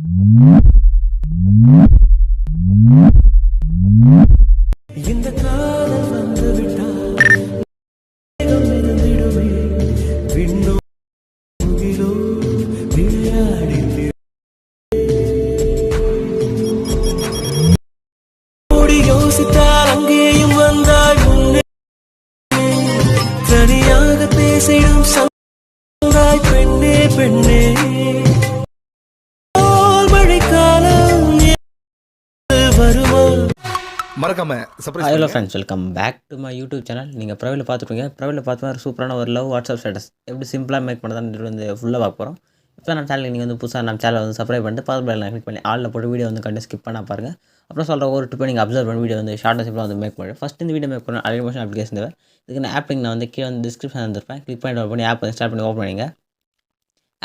இந்த காதல் வந்து விட்டால் இருந்திடுமே விண்ணோகிலோ விளையாடி யோசித்தால் அங்கேயும் வந்தாய் முன்னே தனியாக பேசிடும் சங்காய் பெண்ணே பெண்ணே மறக்காம surprise. Hello friends, welcome back to my YouTube channel. நீங்கள் ப்ரொஃபைலில் பார்த்துருப்பீங்க. ப்ரொஃபைலில் பார்த்து ஒரு சூப்பரான ஒரு லவ் வாட்ஸ்அப் ஸ்டேட்டஸ் எப்படி சிம்பிளாக மேக் பண்ணுறதுன்னு வந்து ஃபுல்லாக பார்க்க போகிறோம். இப்போ நம்ம சேனலுக்கு நீங்கள் வந்து புதுசாக நம்ம சேனலை வந்து சப்ஸ்கிரைப் பண்ணிட்டு பாஸ் பட்டனை கிளிக் பண்ணி ஆளில் போட்டு வீடியோ வந்து கண்டு ஸ்கிப் பண்ண பாருங்கள். அப்புறம் சொல்கிற ஒரு டிப்பை நீங்கள் அப்சர்வ் பண்ணி வீடியோ வந்து ஷார்ட் சிம்பிளாக வந்து மேக் பண்ணுறேன். ஃபஸ்ட் இந்த வீடியோ மேக் பண்ண அலிமோஷன் அப்ளிகேஷன் தேவை. இதுக்கு நான் ஆப் லிங்க் நான் வந்து கீழே வந்து டிஸ்கிரிப்ஷன் வந்துருப்பேன். கிளிக் பண்ணி டவுன் பண்ணி ஆப் வந்து ஸ்டார்ட் பண்ணி ஓப்பன் பண்ணிங்க.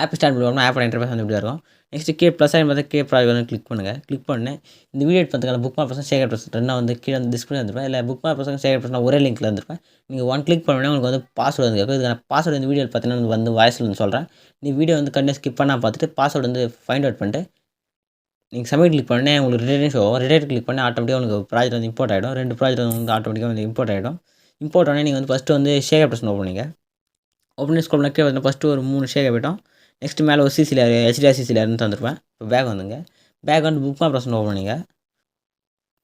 ஆப் ஸ்டார்ட் பண்ணுவோம்னா ஆப்போட இன்டர்ஃபேஸ் வந்து இப்படி இருக்கும். நெக்ஸ்ட்டு கே ப்ளஸ் ஆகி பார்த்து கே ப்ராஜெக்ட் வந்து கிளிக் பண்ணுங்கள். கிளிக் பண்ணேன் இந்த வீடியோ எடுப்பதுக்கான bookmark person share person ரெண்டாக வந்து கீழே வந்து டிஸ்பிளே வந்துருப்பேன். இல்லை bookmark person share person ஒரே லிங்க்கில் இருந்திருப்பேன். நீங்கள் ஒன் கிளிக் பண்ணோன்னா உங்களுக்கு வந்து பாஸ்வேர்டு வந்து கேட்கும். இதுக்கான பாஸ்வேர்டு வந்து வீடியோ பார்த்தீங்கன்னா வந்து வாய்ஸில் வந்து சொல்கிறேன். நீ வீடியோ வந்து கண்டிப்பாக ஸ்கிப் பண்ணால் பார்த்துட்டு பாஸ்வேர்டு வந்து ஃபைண்ட் அவுட் பண்ணிட்டு நீங்கள் சப்மிட் கிளிக் பண்ணேன். உங்களுக்கு ரிலேட் ஷோ ஆகும். ரிலேட் கிளிக் பண்ணி ஆட்டோமேட்டிக்காக உங்களுக்கு ப்ராஜெக்ட் வந்து இம்போர்ட் ஆகிடும். 2 ப்ராஜெக்ட் வந்து ஆட்டோமேட்டிக்காக வந்து இம்போர்ட் ஆகிடும். இம்போர்ட் ஆனால் நீங்கள் வந்து ஃபஸ்ட்டு வந்து ஷேர் பர்சன் ஓப்பன் பண்ணிங்க. ஓப்பன் பண்ணி ஸ்க்ரோல் பண்ணி வந்து ஃபஸ்ட்டு ஒரு 3 ஷேர் போய்ட்டோம். நெக்ஸ்ட்டு மேலே ஒரு சிசி லேயர் ஹெச்டிஆர் சிசி லேயர்னு தந்துருப்பேன். இப்போ பேக் வந்துங்க. பேக் வந்து புக் மார்க் பர்சன் ஓப்பன் பண்ணிங்க.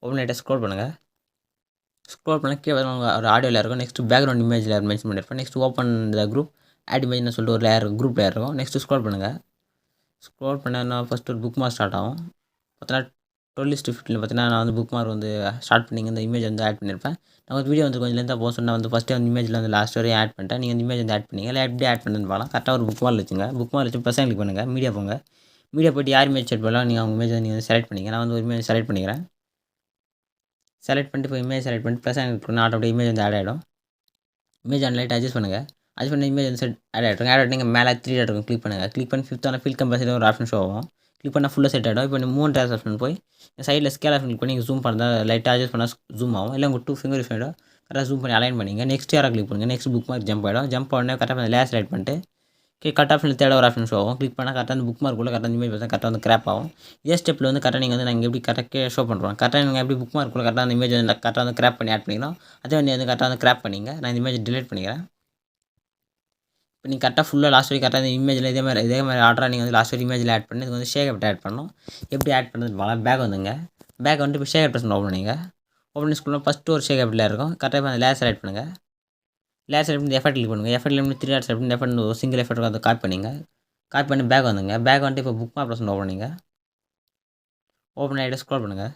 ஓப்பன் பண்ணிட்டு ஸ்க்ரோல் பண்ணுங்கள். ஸ்க்ரோல் பண்ண கீழே ஒரு ஆடியோ லேயர் இருக்கும். Next background image layer mention பண்ணியிருப்பேன். Next open the group add இமேஜ்னு சொல்லிட்டு ஒரு லேயர் குரூப் லேயர் இருக்கும். நெக்ஸ்ட்டு ஸ்க்ரோல் பண்ணுங்கள். ஸ்க்ரோல் பண்ணால் ஃபஸ்ட்டு ஒரு புக் மார்க் ஸ்டார்ட் ஆகும். பார்த்தீங்கன்னா 12:15 பார்த்தீங்கன்னா நான் வந்து புக் மார்க் வந்து ஸ்டார்ட் பண்ணிங்க. இந்த இமேஜ் வந்து ஆட் பண்ணியிருப்பேன். நான் வந்து வீடியோ வந்து கொஞ்சம் லென்த்தாக போக சொன்னால் வந்து ஃபஸ்ட்டு வந்து இமேஜில் வந்து லாஸ்ட் வரையும் ஆட் பண்ணிட்டேன். நீங்கள் இந்த இமேஜ் வந்து ஆட் பண்ணிங்க. இல்லை எப்படி ஆட் பண்ணுன்னு பார்க்கலாம். கரெக்டாக ஒரு புக் மார்க் வச்சுங்க. புக் மார்க் வச்சு ப்ளஸ் கிளிக் பண்ணுங்கள். மீடியா போங்க. மீடியா போய்ட்டு யார் இமேஜ் செட் பண்ணலாம் நீங்கள் அவங்க இமேஜ் நீங்கள் வந்து செலக்ட் பண்ணிங்க. நான் வந்து ஒரு இமேஜ் செலக்ட் பண்ணிக்கிறேன். செலக்ட் பண்ணிட்டு இப்போ இமேஜ் செலக்ட் பண்ணிட்டு ப்ளஸ் கிளிக் பண்ணால் ஆட்டோமேட்டிக் இமேஜ் வந்து ஆட் ஆகிடும். இமேஜ் லைட் அட்ஜஸ்ட் பண்ணுங்கள். அட்ஜஸ்ட் பண்ணி இமேஜ் வந்து செட் ஆட் ஆகிடும். ஆட் ஆகிட்டு மேலே 3 டாட் இருக்கும். கிளிக் பண்ணுங்கள். கிளிக் பண்ணி 5th ஃபில் கம்பல்சரி ஒரு ஆப்ஷன் ஷோ ஆகும். கிளிக் பண்ணால் ஃபுல்லாக செட் ஆகிடும். இப்போ 3 டேஸ் ஆப்ஷன் போய் சைடில் ஸ்கேல் ஆப்ஷன் கிளிக் பண்ணி ஜூம் பண்ணால் லைட்டாக அட்ஜஸ்ட் பண்ணால் ஜூம் ஆகும். இல்லை உங்கள் 2 ஃபிங்கர் யூஸ் பண்ணிவிடும். கரெக்டாக ஜூம் பண்ணி அலைன் பண்ணிங்க. நெக்ஸ்ட் யாரை கிளிக் பண்ணுங்கள். நெக்ஸ்ட் புக் மார்க் ஜம்ப் ஆகிடும். ஜம்ப் ஆனே கரெக்டாக லேயர் செலக்ட் பண்ணிட்டு கட் ஆப்ஷன் தேட ஒரு ஆப்ஷன் ஷோ ஆகும். கிளிக் பண்ணால் கரெக்டாக அந்த புக் மார்க்குள்ளே கரெக்டாக இமேஜ் பார்த்தா கரெக்டாக வந்து கிராப் ஆகும். இதே ஸ்டெப்பில் வந்து கரெக்டாக நீங்கள் வந்து நாங்கள் எப்படி கரெக்டாக ஷோ பண்ணுறோம். கரெக்டாக நீங்கள் எப்படி புக் மார்க்குள்ளே கரெக்டாக அந்த இமேஜ் வந்து கரெக்டாக வந்து கிராப் பண்ணி ஆட் பண்ணிக்கிறோம். அதே வந்து கரெக்டாக வந்து கிராப் பண்ணிங்க. நான் இந்த இமேஜ் டிலீட் பண்ணிக்கிறேன். இப்போ நீங்கள் கரெக்டாக ஃபுல்லாக லாஸ்ட் வரைக்கும் கரெக்டாக இந்த இமேஜில் இதே மாதிரி ஆர்டராக நீங்கள் வந்து லாஸ்ட் வரைக்கும் இமேஜில் ஆட் பண்ணி இது வந்து ஷேக் அப்ட் ஆட் பண்ணணும். எப்படி ஆட் பண்ணுறது பார்க்கலாம். பேக் வந்துங்க. பேக் வந்துட்டு இப்போ ஷேக் அப் பர்சன் ஓப்பன் பண்ணிங்க. ஓப்பன் பண்ணி ஸ்கூலில் ஃபஸ்ட்டு ஒரு ஷேக் அப்டில் இருக்கும். கரெக்டாக இப்போ அந்த லேயர் செலக்ட் பண்ணுங்கள். லேயர் செலக்ட் பண்ணி எஃபெக்ட் கிளிக் பண்ணுங்கள். எஃபெக்ட் பண்ணி 3 டாட் செலக்ட் பண்ணி எஃபெக்ட் ஒரு சிங்கிள் எஃபெக்ட் வந்து காப்பி பண்ணிங்க. காப்பி பண்ணி பேக் வந்துங்க. பேக் வந்துட்டு இப்போ புக் மார்க் பர்சன் ஓப்பன் பண்ணிங்க. ஓப்பன் ஆகிட்டு ஸ்க்ரோல் பண்ணுங்கள்.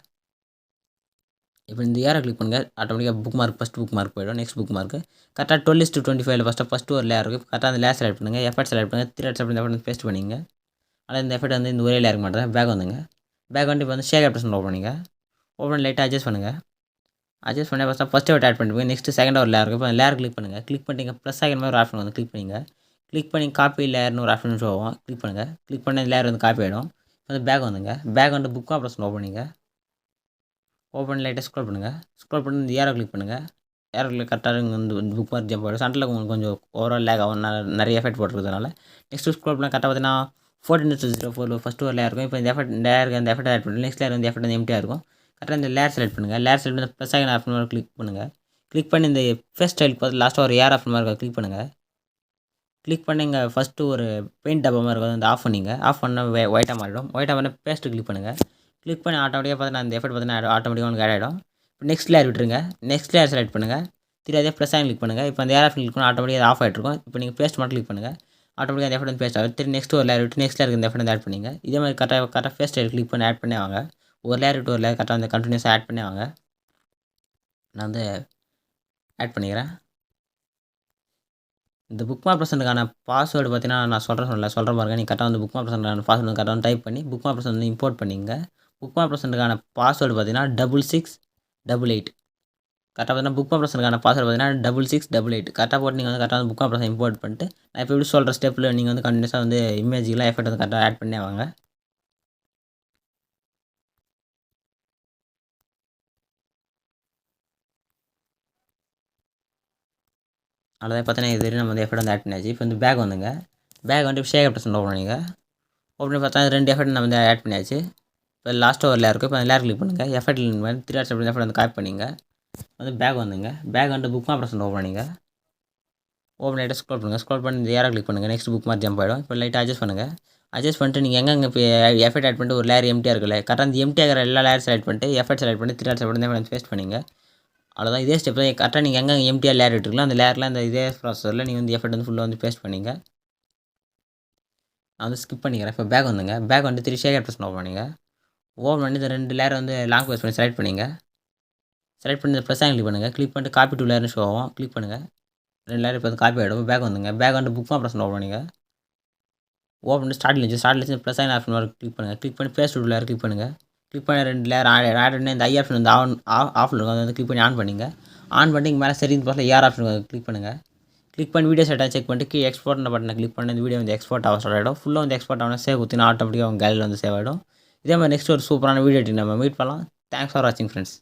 இப்போ இந்த ஏரை கிளிக் பண்ணுங்கள். ஆட்டோமேட்டிக்காக book mark first book mark போய்டும். நெக்ஸ்ட் புக் மார்க் கரெக்டாக 12:25 ஃபஸ்ட்டு ஒரு லேயர் இருக்குது. கரெக்டாக அந்த லேயர் செலக்ட் பண்ணுங்கள். எஃபெக்ட் செலக்ட் பண்ணுங்கள். 3 டாட் செலக்ட் பண்ணி எஃபெக்ட் பேஸ்ட் பண்ணிங்க. ஆனால் இந்த எஃபெக்ட் வந்து இந்த ஒரே லேயர் மாட்டேன். பேக் வந்துங்க. பேக் வந்துட்டு இப்போ வந்து ஷேக் பர்சன் ஓப்பன் பண்ணிங்க. ஓப்பன் லைட்டாக அட்ஜஸ்ட் பண்ணுங்கள். அட்ஜஸ்ட் பண்ணி ஃபஸ்ட்டு எஃபெக்ட் ஆட் பண்ணிட்டு நெக்ஸ்ட்டு செகண்ட் ஒரு லேயர் இருக்குது. இப்போ அந்த லேயர் கிளிக் பண்ணுங்கள். கிளிக் பண்ணிங்க ப்ளஸ் ஆகிற மாதிரி ஒரு ஆப்ஷன் வந்து கிளிக் பண்ணிங்க. கிளிக் பண்ணி காப்பி லேயர்னு ஒரு ஆப்ஷன் ஷோ ஆகும். கிளிக் பண்ணுங்கள். கிளிக் பண்ணி லேயர் வந்து காப்பி ஆகிடும். வந்து பேக் வந்துங்க. பேக் வந்து புக் மார்க் பர்சன் ஓப்பன் பண்ணிங்க. ஓப்பன் லைட்டாக ஸ்க்ரோல் பண்ணுங்கள். ஸ்க்ரோல் பண்ணி இந்த ஏரை கிளிக் பண்ணுங்கள். ஏரை கிளிக் கரெக்டாக வந்து புக் மார்க் ஜம்ப் ஆகிடும். சென்டரில் உங்களுக்கு கொஞ்சம் ஓவரால் லேக் ஆகும். நிறைய எஃபெக்ட் போட்டுருக்கிறதுனால நெக்ஸ்ட்டு ஸ்க்ரோல் பண்ணால் கரெக்டாக பார்த்தீங்கன்னா 14:04 ஃபஸ்ட்டு ஒரு லேயர் இருக்கும். இப்போ இந்த லேயருக்கு அந்த எஃபெக்ட் ஆட் பண்ணி நெக்ஸ்ட் லேயர் வந்து எஃபெக்ட் வந்து எம்டியாக இருக்கும். கரெக்டாக இந்த லேயர் செலக்ட் பண்ணுங்கள். லேயர் செலக்ட் பண்ணி ப்ளஸ் ஆகின ஆப்ஷன் கிளிக் பண்ணுங்கள். கிளிக் பண்ணி இந்த ஃபேஸ் ஸ்டைல் பார்த்து லாஸ்ட்டாக ஒரு ஏர் ஆப்ஷன் மாதிரி இருக்கும். கிளிக் பண்ணுங்கள். கிளிக் பண்ணி இங்கே ஃபஸ்ட்டு ஒரு பெயிண்ட் டப்பா மாதிரி இருக்கும். அந்த ஆஃப் பண்ணிங்க. ஆஃப் பண்ணால் ஒயிட்டாக மாறிடும். ஒயிட்டாக பண்ணால் பேஸ்ட்டு கிளிக் பண்ணுங்கள். கிளிக் பண்ணி ஆட்டோமேட்டிக்காக பார்த்தீங்கன்னா அந்த எஃபெக்ட் பார்த்தீங்கன்னா ஆட்டோமேட்டிக்காக உங்களுக்கு ஆட் ஆகிடும். இப்போ நெக்ஸ்ட் லேயர் விட்டுருங்க. நெக்ஸ்ட் லேயர் செலக்ட் பண்ணுங்கள். அதே ப்ளஸ் கிளிக் பண்ணுங்கள். இப்போ அந்த ஏர் ஆப்ஷன் கிளிக் பண்ணால் ஆட்டோமேட்டிக்காக ஆஃப் ஆகிட்ருக்கும். இப்போ நீங்கள் பேஸ்ட் மட்டும் கிளிக் பண்ணுங்கள். ஆட்டோமேட்டிக்காக அந்த எஃபெக்ட் வந்து பேஸ்ட் ஆகும். நெக்ஸ்ட் ஒரு லேயர் விட்டு நெக்ஸ்ட் லேயருக்கு இந்த எஃபெக்ட் வந்து ஆட் பண்ணிங்க. இதே மாதிரி கரெக்டாக ஃபேஸ் ஸ்டைல் கிளிக் பண்ணி ஆட் பண்ணி வாங்க. ஒரு லேயர் விட்டு ஒரு லேயர் கரெக்டாக வந்து கண்டினியூஸாக ஆட் பண்ணி வாங்க. நான் வந்து ஆட் பண்ணிக்கிறேன். இந்த புக் மார்க் பர்சனுக்கான பாஸ்வேர்டு பார்த்தீங்கன்னா நான் சொல்கிற பாருங்க. நீங்கள் கரெக்டாக வந்து புக் மார்க் பர்சனுக்கான பாஸ்வேர்டு கரெக்டாக வந்து டைப் பண்ணி புக் மார்க் பர்சன் வந்து இம்போர்ட் பண்ணிங்க. புக் மார்க் பர்சனுக்கான பாஸ்வேர்டு பார்த்தீங்கன்னா 6688. கரெக்டாக பார்த்தீங்கன்னா புக் மார்க் பர்சனுக்கான பாஸ்வேர்டு பார்த்தீங்கன்னா 6688. கரெக்டாக போட்டு நீங்கள் வந்து கரெக்டாக வந்து புக் மார்க் பர்சன் இம்போர்ட் பண்ணிட்டு நான் இப்போ எப்படி சொல்கிற ஸ்டெப்பில் நீங்கள் வந்து கண்டினியூஸாக வந்து இமேஜிக்கெலாம் எஃபெக்ட் வந்து கரெக்டாக ஆட் பண்ணி வாங்க. அவ்வளோதான் பார்த்தீங்கன்னா இது நம்ம வந்து எஃபெக்ட் வந்து ஆட் பண்ணியாச்சு. இப்போ வந்து பேக் வந்துங்க. பேக் வந்து ஷேக் பர்சன் ஓப்பன் பண்ணிங்க. ஓப்பன் பார்த்தா 2 எஃபெக்ட் நம்ம வந்து ஆட் பண்ணியாச்சு. இப்போ லாஸ்ட்டாக ஒரு லேயர் இருக்கும். இப்போ அந்த லேயர் கிளிக் பண்ணுங்கள். எஃபெக்ட் வந்து 3 டாட்ஸ் அப்படி எஃபெக்ட் வந்து காப்பி பண்ணிங்க. வந்து பேக் வந்துங்க. பேக் வந்து புக் மார்க் ப்ரெஸ் ஓப்பன் பண்ணிங்க. ஓப்பன் ஆகிட்டு ஸ்க்ரோல் பண்ணுங்கள். ஸ்க்ரோல் பண்ணி இந்த ஏரோ கிளிக் பண்ணுங்கள். நெக்ஸ்ட் புக் மார்க் ஜம்ப் ஆகிடும். இப்போ லைட்டாக அட்ஜஸ்ட் பண்ணுங்கள். அட்ஜஸ்ட் பண்ணிட்டு நீங்கள் எங்கெங்கே இப்போ எஃபெக்ட் ஆட் பண்ணிட்டு ஒரு லேயர் எம்டியாக இருக்குல்ல, கரெக்டாக அந்த எம்டி ஆகிற எல்லா லேயர் செலக்ட் பண்ணிட்டு எஃபெக்ட் செலக்ட் பண்ணி 3 டாட்ஸ் அப்படி வந்து பேஸ்ட் பண்ணிங்க. அவ்வளோதான். இதே ஸ்டெப் தான் கரெக்டாக நீங்கள் எங்கே எம்டிஆர் லேயர் விட்டுருக்கலாம் அந்த லேயரில் அந்த இதே ப்ராசஸரில் நீங்கள் வந்து எஃபெக்ட் வந்து ஃபுல்லாக வந்து பேஸ்ட் பண்ணிங்க. நான் வந்து ஸ்கிப் பண்ணிக்கிறேன். இப்போ பேக் வந்துங்க. பேக் வந்து 3 ஷேக் ப்ரெஸ் ஓப்பன் பண்ணிங்க. ஓப்பன் பண்ணி இந்த 2 லேயர் வந்து லாங் ப்ரெஸ் பண்ணி செலக்ட் பண்ணிங்க. செலக்ட் பண்ணி ப்ரெஸ் கிளிக் பண்ணுங்கள். கிளிக் பண்ணிட்டு காப்பி டூ லேயர்னு ஷோ ஆகும். கிளிக் பண்ணுங்கள். 2 லேயர் இப்போ வந்து காப்பி ஆகிடும். பேக் வந்துங்க. பேக் வந்து புக் ப்ரெஸ் ஓப்பன் பண்ணிங்க. ஓப்பன் பண்ணி ஸ்டார்ட்லேருந்து ப்ளஸ் ஆப்ஷன் வர கிளிக் பண்ணுங்கள். கிளிக் பண்ணி பேஸ்ட் டூ லேயர் கிளிக் பண்ணுங்கள். கிளிக் பண்ணி 2 லேயர் ஆட் பண்ணி இந்த ஐ ஆப்ஷன் வந்து ஆஃபில் இருக்கும். அதை வந்து கிளிக் பண்ணி ஆன் பண்ணிங்க. ஆன் பண்ணி இங்கே மேலே செட்டிங் பார்த்து ஏஆர் ஆப்ஷன் கிளிக் பண்ணுங்கள். கிளிக் பண்ணி வீடியோ செட்டாக செக் பண்ணிட்டு எக்ஸ்போர்ட் பட்டனை கிளிக் பண்ணி இந்த வீடியோ வந்து எக்ஸ்போர்ட் ஆக ஸ்டார்ட் ஆகிடும். ஃபுல்லாக வந்து எக்ஸ்போர்ட் ஆகணும். சேவ் குத்தினா ஆட்டோமேட்டிக்காக உங்கள் கேலரியில் வந்து சேவ் ஆகிடும். இதே மாதிரி நெக்ஸ்ட் ஒரு சூப்பரான வீடியோ நம்ம மீட் பண்ணலாம். தேங்க்ஸ் ஃபார் வாட்சிங் ஃப்ரெண்ட்ஸ்.